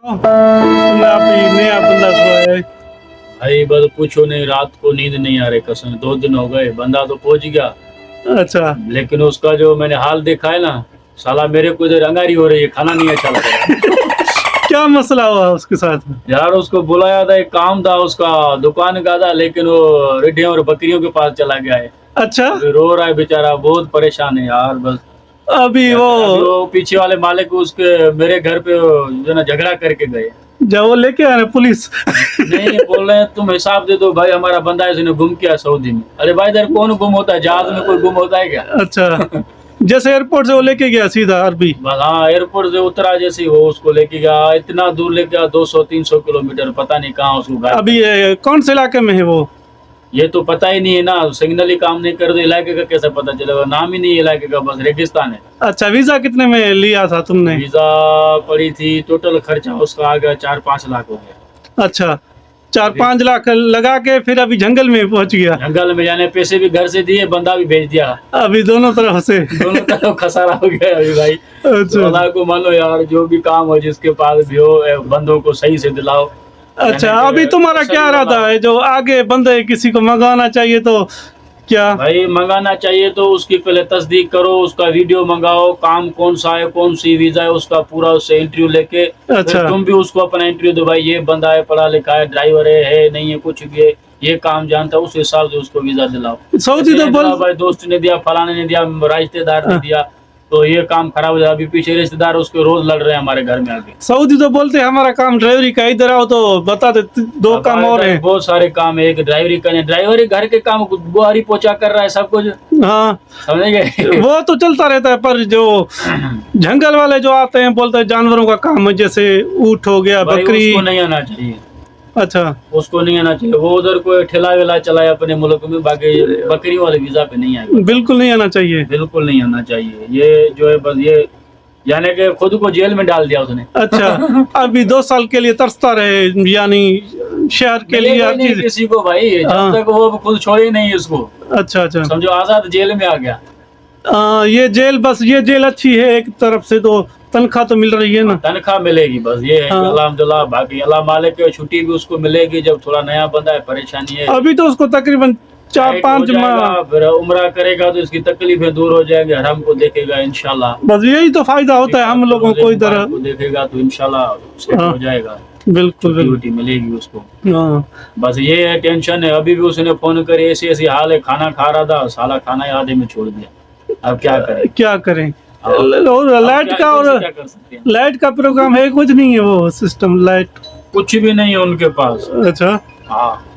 नया बंदा है भाई बस पूछो नहीं, रात को नींद नहीं आ रही कसम, 2 दिन हो गए। बंदा तो पहुंच गया, अच्छा लेकिन उसका जो मैंने हाल देखा है ना, साला मेरे को इधर अंगारी हो रही है, खाना नहीं अच्छा लग रहा। क्या मसला हुआ उसके साथ? यार उसको बुलाया था, एक काम था उसका, दुकान का था, लेकिन वो रेडियो और बकरियों के पास चला गया है। अच्छा अभी रो रहा है बेचारा, बहुत परेशान है यार। बस अभी वो पीछे वाले मालिक उसके मेरे घर पे जो ना झगड़ा करके गए। जब वो लेके आ रहे पुलिस नहीं, बोल रहे हैं तुम हिसाब दे दो भाई, हमारा बंदा है इसने गुम किया सऊदी में। अरे भाई इधर कौन गुम होता है, जहाज में कोई गुम होता है क्या? अच्छा जैसे एयरपोर्ट से वो लेके गया सीधा अरबी। बस हाँ, एयरपोर्ट से उतरा जैसे ही वो उसको लेके गया, इतना दूर लेके गया, 200-300 किलोमीटर, पता नहीं कहाँ उसको गायब। अभी ये कौन से इलाके में है वो? ये तो पता ही नहीं है ना, सिग्नल ही काम नहीं कर दे, इलाके का कैसे पता चलेगा? नाम ही नहीं है इलाके का, बस रेगिस्तान है। अच्छा वीजा कितने में लिया था तुमने? वीजा पड़ी थी, टोटल खर्चा उसका आ गया 4-5 लाख हो गया। अच्छा 4-5 लाख लगा के फिर अभी जंगल में पहुंच गया। जंगल में जाने पैसे भी घर से दिए, बंदा भी भेज दिया। अभी दोनों तरफ से दोनों तरफ खसारा हो गया अभी भाई। अच्छा तो अल्लाह को मानो यार, जो भी काम हो जिसके पास भी हो, बंदों को सही से दिलाओ। अच्छा अभी तुम्हारा क्या इरादा है? जो आगे बंदे किसी को मंगाना चाहिए तो क्या? भाई मंगाना चाहिए तो उसकी पहले तस्दीक करो, उसका वीडियो मंगाओ, काम कौन सा है, कौन सी वीजा है उसका, पूरा उससे इंटरव्यू लेके अच्छा। फिर तुम भी उसको अपना इंटरव्यू दो, भाई ये बंदा है, पढ़ा लिखा है, ड्राइवर है नहीं है, कुछ भी है, ये काम जानता है, उस हिसाब से उसको वीजा दिलाओ। सऊदी तो बोल भाई दोस्त ने दिया, फलाने ने दिया, रिश्तेदार ने दिया, तो ये काम खराब हो जाए। अभी पीछे रिश्तेदार उसके रोज लड़ रहे हैं हमारे घर में आके। सऊदी तो बोलते हैं हमारा काम ड्राइवरी का, इधर आओ तो बता दे 2 काम और है। बहुत सारे काम है, एक ड्राइवरी करने, ड्राइवरी घर के काम, बुहारी पोछा कर रहा है, सब कुछ। हाँ समझ गए? वो तो चलता रहता है, पर जो जंगल वाले जो आते हैं बोलते हैं जानवरों का काम है, जैसे ऊँट हो गया, भाई बकरी। उसको नहीं आना चाहिए। अच्छा उसको नहीं आना चाहिए, वो उधर कोई ठेला वेला चलाए अपने मुल्क में, बाकी बकरी वाले वीजा पे नहीं आएगा। बिल्कुल नहीं आना चाहिए। बिल्कुल नहीं आना चाहिए। ये जो है बस ये, यानी कि खुद को जेल में डाल दिया उसने। अच्छा अभी 2 साल के लिए तरसता रहे, यानी शहर के लिए हर नहीं चीज। किसी को भाई, जब हाँ। तक वो खुद छोड़े नहीं इसको, अच्छा अच्छा समझो आजाद जेल में आ गया। ये जेल, बस ये जेल अच्छी है एक तरफ से, तो तनख्वाह तो मिल रही है ना। तनख्वाह मिलेगी, बस ये है हाँ। अल्हम्दुलिल्लाह। बाकी अल्लाह मालिक के, छुट्टी भी उसको मिलेगी जब थोड़ा नया बंदा है, परेशानी है। अभी तो उसको तकरीबन 4-5 माह, फिर उम्रा करेगा तो इसकी तकलीफें दूर हो जाएंगे, हराम को देखेगा इंशाल्लाह। बस यही तो फायदा होता है हम लोगों को इधर। को देखेगा तो इंशाल्लाह सेट हाँ। हो जाएगा, बिल्कुल बिल्कुल। ड्यूटी मिलेगी उसको। हाँ बस ये है, टेंशन है। अभी भी उसने फोन करे, ऐसी ऐसी हाल है, खाना खा रहा था, साला खाना ही आधे में छोड़ दिया। अब क्या करें? क्या करें? हाँ। और लाइट का, और क्या कर सकते हैं? लाइट का प्रोग्राम है, कुछ नहीं है वो सिस्टम, लाइट कुछ भी नहीं है उनके पास। अच्छा हाँ